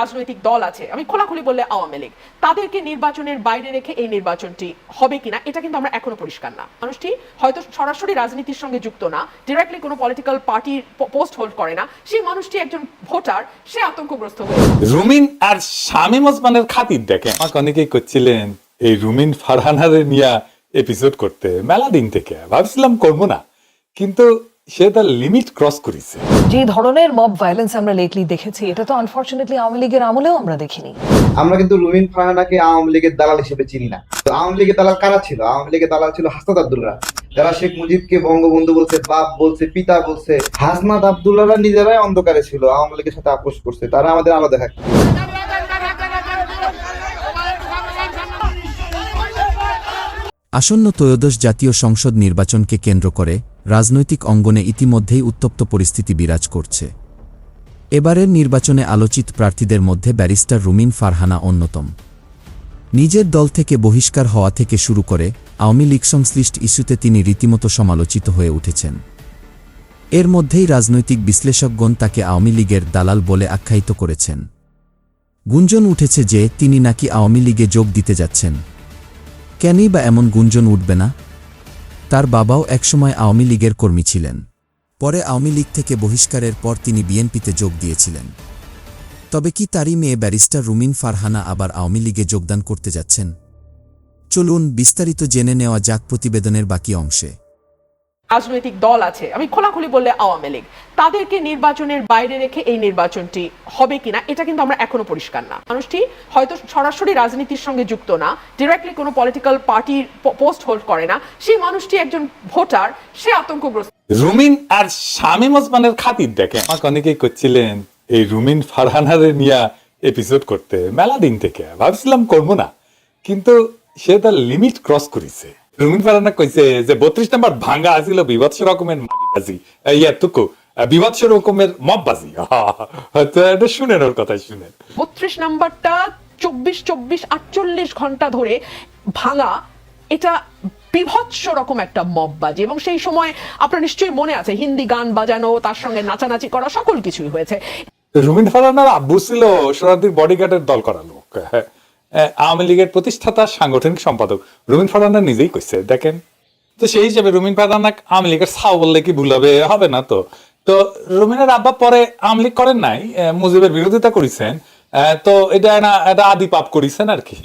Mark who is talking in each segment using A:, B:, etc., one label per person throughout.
A: রাজনৈতিক দল আছে, আমি খোলাখুলি বললে আওয়ামী লীগ, তাদেরকে নির্বাচনের বাইরে রেখে এই নির্বাচনটি হবে কিনা এটা কিন্তু আমরা এখনো পরিষ্কার না। মানুষটি হয়তো সরাসরি রাজনীতির সঙ্গে যুক্ত না, ডিরেক্টলি কোনো পলিটিক্যাল পার্টির পোস্ট হোল্ড করে না, সেই মানুষটি একজন ভোটার, সে আতঙ্কগ্রস্ত হয়েছে।
B: রুমিন আর শামীম ওসমানের খাতির দেখেন, আমাকে অনেকেই করছিলেন এই রুমিন ফারহানারে নিয়ে এপিসোড করতে, মেলা দিন থেকে ভাবছিলাম করবো না, কিন্তু সে তার লিমিট ক্রস করেছে।
C: যে ধরনের মব ভায়োলেন্স আমরা লেটলি দেখেছি, এটা তো আনফরচুনেটলি আওয়ামী লীগের আমলেও আমরা দেখিনি।
D: আমরা কিন্তু রুমিন ফারহানাকে আওয়ামী লীগের দালাল হিসেবে চিনি না। তো আওয়ামী লীগের দালাল কারা ছিল? আওয়ামী লীগের দালাল ছিল হাসনাত আব্দুল্লাহ, যারা শেখ মুজিবকে বঙ্গবন্ধু বলছে, বাপ বলছে, পিতা বলছে। হাসনাত আব্দুল্লাহরা নিজেরাই অন্ধকারে ছিল, আওয়ামী লীগের সাথে আপোষ করছে, তারা আমাদের আলো দেখাচ্ছে।
E: আসন্ন ত্রয়োদশ জাতীয় সংসদ নির্বাচনকে কেন্দ্র করে রাজনৈতিক অঙ্গনে ইতিমধ্যেই উত্তপ্ত পরিস্থিতি বিরাজ করছে। এবারের নির্বাচনে আলোচিত প্রার্থীদের মধ্যে ব্যারিস্টার রুমিন ফারহানা অন্যতম। নিজের দল থেকে বহিষ্কার হওয়া থেকে শুরু করে আওয়ামী লীগ সংশ্লিষ্ট ইস্যুতে তিনি রীতিমতো সমালোচিত হয়ে উঠেছেন। এর মধ্যেই রাজনৈতিক বিশ্লেষকগণ তাকে আওয়ামী লীগের দালাল বলে আখ্যায়িত করেছেন। গুঞ্জন উঠেছে যে তিনি নাকি আওয়ামী লীগে যোগ দিতে যাচ্ছেন। কেনই বা এমন গুঞ্জন উঠবে না? তার বাবাও একসময় আওয়ামী লীগের কর্মী ছিলেন। পরে আওয়ামী লীগ থেকে বহিষ্কারের পর তিনি বিএনপিতে যোগ দিয়েছিলেন। তবে কি তারই মেয়ে ব্যারিস্টার রুমিন ফারহানা আবার আওয়ামী লীগে যোগদান করতে যাচ্ছেন? চলুন বিস্তারিত জেনে নেওয়া যাক প্রতিবেদনের বাকি অংশে।
A: রাজনৈতিক দল আছে, আমি খোলাখুলি বললে আওয়ামী লীগ, তাদেরকে নির্বাচনের বাইরে রেখে এই নির্বাচনটি হবে কিনা এটা কিন্তু আমরা এখনো পরিষ্কার না। মানুষটি হয়তো সরাসরি রাজনীতির সঙ্গে যুক্ত না, ডিরেক্টলি কোনো পলিটিক্যাল পার্টির পোস্ট হোল্ড করে না, সেই মানুষটি একজন ভোটার, সে আতঙ্কগ্রস্ত।
B: রুমিন আর শামীম ওসমানের খাতির দেখেন, আমাকে অনেকেই করছিলেন এই রুমিন ফারহানারে নিয়ে এপিসোড করতে, মেলা দিন থেকে ভাবছিলাম করবো না, কিন্তু সে তার লিমিট ক্রস করেছে। রুমিন ফারহানা কইছে যে 32 নম্বর ভাঙ্গা আছিল বিভৎস রকমের মাগিবাজি, ইয়াতুকু বিভৎস রকমের মববাজি। এটা শুনেন, ওর কথা শুনেন।
A: 32 নাম্বারটা 24-48 ঘন্টা ধরে ভাঙা, এটা বিভৎস রকম একটা মববাজি। এবং সেই সময় আপনার নিশ্চয়ই মনে আছে হিন্দি গান বাজানো, তার সঙ্গে নাচানাচি করা, সকল কিছুই হয়েছে।
B: রুমিন ফারহানার আব্বু ছিল সোনাদির বডিগার্ডের দল করা লোক, আওয়ামী লীগের প্রতিষ্ঠাতা সাংগঠনিক সম্পাদক। রুমিন ফারহানা নিজেই কইছে দেখেন। তো সেই হিসেবে রুমিন ফারহানা আওয়ামী লীগের ছাও বললে কি ভুল হবে না? তো রুমিনের আব্বা পরে আওয়ামী লীগ করেন নাই, মুজিবের বিরোধিতা করেছেন, তো এটা আদি পাপ করেছেন আর কি।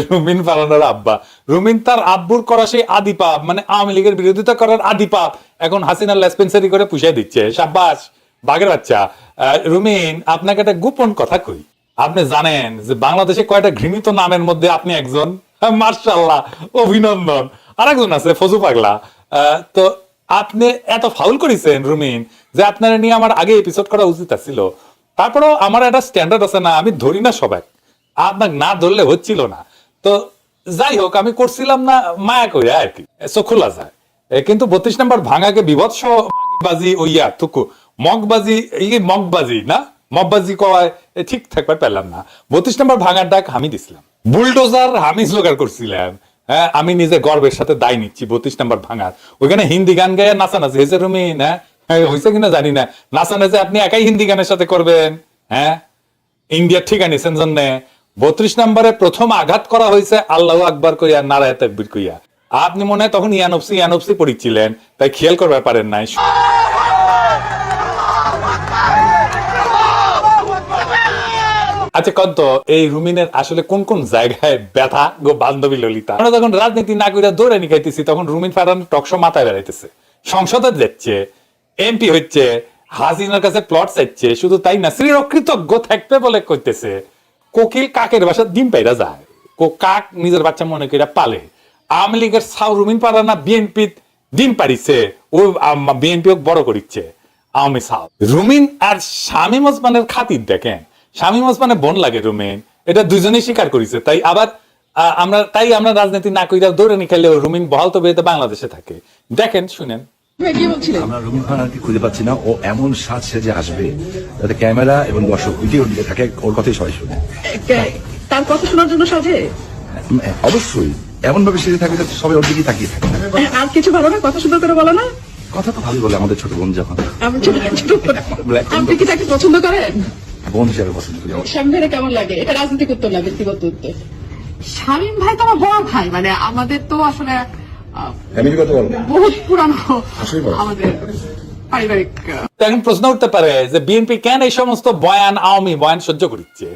B: রুমিন ফারহানার আব্বা, রুমিন তার আব্বুর করা সেই আদি পাপ, মানে আওয়ামী লীগের বিরোধিতা করার আদি পাপ এখন হাসিনার লেসপেন্সারি করে পুষাই দিচ্ছে। সাব্বাস বাঘের বাচ্চা। রুমিন, আপনাকে একটা গোপন কথা কই, আপনি জানেন যে বাংলাদেশে কয়টা ঘৃণিত নামের মধ্যে আপনি একজন? মার্শাল্লাহ, অভিনন্দন। আর একজন আছে ফজু পাগলা। তো আপনি এত ফাউল করেছেন রুমিন, যে আপনারা নিয়ে আমার আগে এপিসোড করা উচিত ছিল। তারপরেও আমার একটা স্ট্যান্ডার্ড আছে না, আমি ধরি না সবাই, আপনাকে না ধরলে হচ্ছিল না। তো যাই হোক, আমি করছিলাম না মায়া করে আর কি, চোখলা যায়। কিন্তু 32 নম্বর ভাঙাকে বিভৎস বাজি ওইয়া তুকু মগবাজি, মগবাজি না মগবাজি কয় ঠিক থাকবার পেলাম না। 32 নম্বর ভাঙার ডাক আমি দিছিলাম, বুলডোজার আমি স্লোগান করছিলাম। হ্যাঁ, আমি নিজে গর্বের সাথে দায় নিচ্ছি 32 নম্বর ভাঙার। ওইখানে হিন্দি গান গায়ে নাচানাচি হয়েছে রুমিন, হ্যাঁ হয়েছে কিনা জানি না। নাচানাচি আপনি একাই হিন্দি গানের সাথে করবেন? হ্যাঁ, ইন্ডিয়ার ঠিক আনিছেন জন্য 32 নম্বরে প্রথম আঘাত করা হয়েছে আল্লাহু আকবার কইয়া, নারায়ে তাকবীর কইয়া। আপনি মনে হয় তখন ইয়ানফসি পড়িছিলেন, তাই খেয়াল করতে পারেন নাই। আচ্ছা কত এই রুমিনের আসলে কোন কোন জায়গায় ব্যথা গো বান্ধবী ললিতা? আমরা যখন রাজনীতি না কইরা দৌড়ে নিকাইতেছি, তখন রুমিন ফারহানা টকশো মাথায় বেড়াইতেছে, সংসদে যাচ্ছে, এমপি হচ্ছে, হাসিনার কাছে প্লট চাইছে। শুধু তাই না, শ্রী কৃতজ্ঞ থাকবে বলে কইতেছে। কোকিল কাকের বাসা ডিম পাইরা যায়, কাক নিজের বাচ্চা মনে কইরা পালে। আওয়ামী লীগের ছাউ রুমিন ফারহানা বিএনপি ডিম পারিছে, ও বিএনপি বড় করিচ্ছে আওয়ামী ছাউ। রুমিন আর শামীম ওসমানের খাতির দেখেন, শামীম ওসমানের বোন লাগে রুমিন, এটা দুজনেই স্বীকার করেছে। তাই আবার আমরা রাজনীতি না কইরা দৌড়ে নিখাইলেও রুমিন বহাল তো বেতে বাংলাদেশে থাকে। দেখেন, শুনেন।
F: আমরা রুমিন ফারহানাকে খুঁজে পাচ্ছি না, ও এমন সাজ সেজে আসবে যাতে ক্যামেরা এবং দর্শক ভিডিও দিতে থাকে, ওর কথাই সবাই শুনে।
G: তার কথা শোনার জন্য সাজে?
F: অবশ্যই এমন ভাবে সেজে থাকবে যাতে সবাই ওর দিকে তাকিয়ে থাকে।
G: আর কিছু ভালো না? কথা সুন্দর করে বলো না?
F: কথা তো ভালোই বলে আমাদের ছোট বোন যখন।
G: আপনি কি তাকে পছন্দ করেন?
F: বোন হিসেবে পছন্দ করি।
G: স্বামী ভাইরা কেমন লাগে? এটা রাজনৈতিক উত্তর না, ব্যক্তিগত উত্তর। স্বামী ভাইরা কেমন লাগে? এটা রাজনৈতিক উত্তর।
A: শামীম ভাই তো আমার বড় ভাই, মানে আমাদের তো আসলে
F: ফ্যামিলিগত বলো,
A: বহুত পুরানো
F: আসলেই বলো।
A: আমাদের পারিবারিক
B: তো এখন প্রশ্ন উঠতে পারে যে বিএনপি কেন এই সমস্ত বয়ান, আওয়ামী বয়ান সহ্য করছে,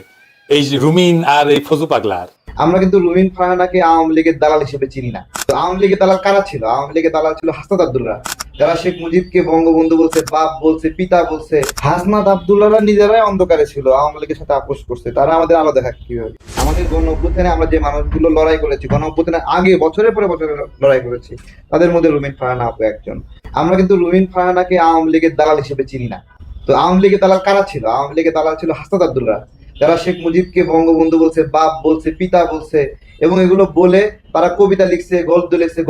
B: এই যে রুমিন আর এই ফজু পাগলার?
D: আমরা কিন্তু রুমিন ফারহানাকে আওয়ামী লীগের দালাল হিসেবে চিনি না। তো আওয়ামী লীগের দালাল কারা ছিল? আওয়ামী লীগের দালাল ছিল হাসনাত আব্দুল্লাহ, যারা শেখ মুজিবকে বঙ্গবন্ধু বলছে, বাপ বলছে, পিতা বলছে। হাসনাত আব্দুল্লাহরা নিজেরাই অন্ধকারে ছিল, আওয়ামী লীগের সাথে আপোষ করছে। তারা আমাদের আলো দেখা কিভাবে? আমাদের গণ অভ্যুত্থানে আমরা যে মানুষগুলো লড়াই করেছি, গণ অভ্যুত্থানের আগে বছরের পরে বছরে লড়াই করেছি, তাদের মধ্যে রুমিন ফারহানা আপু একজন। আমরা কিন্তু রুমিন ফারহানাকে আওয়ামী লীগের দালাল হিসেবে চিনি না। তো আওয়ামী লীগের দালাল কারা ছিল? আওয়ামী লীগের দালাল ছিল হাসনাত আব্দুল্লাহ, যারা শেখ মুজিবকে বঙ্গবন্ধু বলছে, বাপ বলছে, পিতা বলছে, এবং এগুলো বলে তারা কবিতা লিখছে,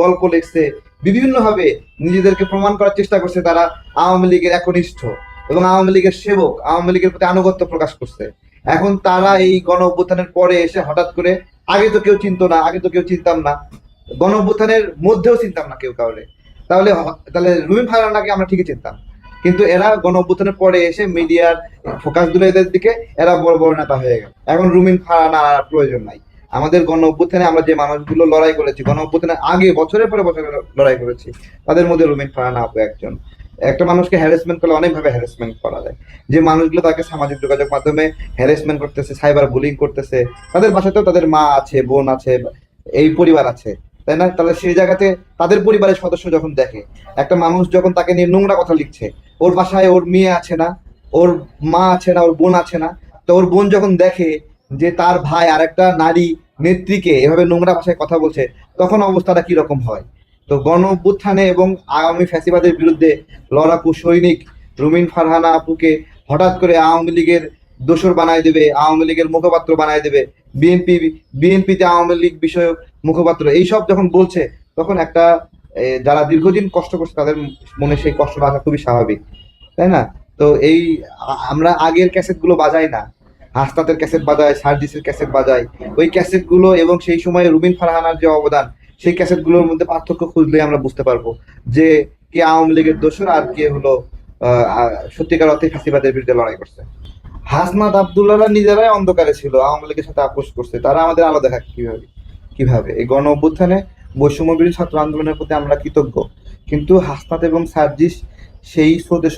D: গল্প লিখছে, বিভিন্ন ভাবে নিজেদেরকে প্রমাণ করার চেষ্টা করছে তারা আওয়ামী লীগের একনিষ্ঠ এবং আওয়ামী লীগের সেবক, আওয়ামী লীগের প্রতি আনুগত্য প্রকাশ করছে। এখন তারা এই গণ অভ্যুত্থানের পরে এসে হঠাৎ করে, আগে তো কেউ চিনতো না, আগে তো কেউ চিনতাম না, গণ অভ্যুত্থানের মধ্যেও চিনতাম না কেউ কাউরে, তাহলে রুমিন ফারহানাকে আমরা ঠিকই চিনতাম, কিন্তু এরা গণ অভ্যুত্থানের পরে এসে মিডিয়ার ফোকাস দিল এদের দিকে, এরা বড় বড় নেতা হয়ে গেল। এখন রুমিন ফারহানা আর প্রয়োজন নাই। আমাদের গণ অভ্যুত্থানে আমরা যে মানুষগুলো লড়াই করেছি, গণ অভ্যুত্থানের আগে বছরের পরে বছরে লড়াই করেছি, তাদের মধ্যে রুমিন ফারহানা আপু একজন। একটা মানুষকে হ্যারাসমেন্ট করলে অনেকভাবে হ্যারাসমেন্ট করা যায়। যে মানুষগুলো তাকে সামাজিক যোগাযোগ মাধ্যমে হ্যারাসমেন্ট করতেছে, সাইবার বুলিং করতেছে, তাদের বাসাতেও তাদের মা আছে, বোন আছে, এই পরিবার আছে, তাই না? তাহলে সেই জায়গাতে তাদের পরিবারের সদস্য যখন দেখে একটা মানুষ যখন তাকে নিয়ে নোংরা কথা লিখছে, ওর বাসায় ওর মেয়ে আছে না, ওর মা আছে না, ওর বোন আছে না, তো ওর বোন যখন দেখে যে তার ভাই আর একটা নারী নেত্রীকে এভাবে নোংরা ভাষায় কথা বলছে, তখন অবস্থাটা কিরকম হয়? তো গণ অভ্যুত্থানে এবং আওয়ামী ফ্যাসিবাদের বিরুদ্ধে লড়াকু সৈনিক রুমিন ফারহানা আপুকে হঠাৎ করে আওয়ামী লীগের দোসর বানায় দেবে, আওয়ামী লীগের মুখপাত্র বানায় দেবে, বিএনপিতে আওয়ামী লীগ বিষয়ক মুখপাত্র, এইসব যখন বলছে, তখন একটা যারা দীর্ঘদিন কষ্ট করছে তাদের মনে সেই কষ্টটা আসা খুবই স্বাভাবিক, তাই না? তো আমরা আগের ক্যাসেট গুলো বাজাই না, হাসনাতের ক্যাসেট বাজায়, সার্জিসের ক্যাসেট বাজায়, ওই ক্যাসেট গুলো এবং সেই সময় রুমিন ফারহানার যে অবদান, সেই ক্যাসেট গুলোর মধ্যে পার্থক্য খুঁজলে আমরা বুঝতে পারবো যে কে আওয়ামী লীগের দোসর আর কে হলো সত্যিকার অর্থে ফ্যাসিবাদের বিরুদ্ধে লড়াই করছে। হাসনাত আব্দুল্লাহরা নিজেরাই অন্ধকারে ছিল, আওয়ামী লীগের সাথে আপোষ করছে। তারা আমাদের আলো দেখা কিভাবে? এই গণ অভ্যুত্থানে বৈষম্য বিরোধী ছাত্র আন্দোলনের প্রতি আমরা কৃতজ্ঞ, কিন্তু হাসনাত এবং সার্জিস সেই স্রোতের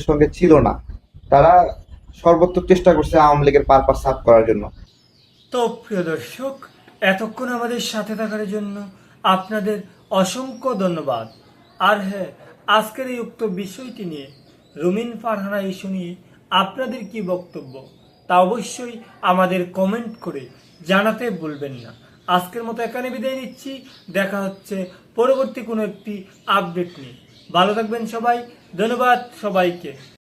D: সঙ্গে ছিল না। তারা সর্বোচ্চ চেষ্টা করছে আওয়ামী লীগের পারপাস সাফ করার জন্য।
H: তো প্রিয় দর্শক, এতক্ষণ আমাদের সাথে থাকার জন্য আপনাদের অসংখ্য ধন্যবাদ। আর হ্যাঁ, আজকের এই উক্ত বিষয়টি নিয়ে, রুমিন ফারহানা ইস্যু নিয়ে আপনাদের কি বক্তব্য, তা অবশ্যই আমাদের কমেন্ট করে জানাতে ভুলবেন না। আজকের মতো এখানে বিদায় নিচ্ছি, দেখা হচ্ছে পরবর্তী কোনো একটি আপডেট নিয়ে। ভালো থাকবেন সবাই, ধন্যবাদ সবাইকে।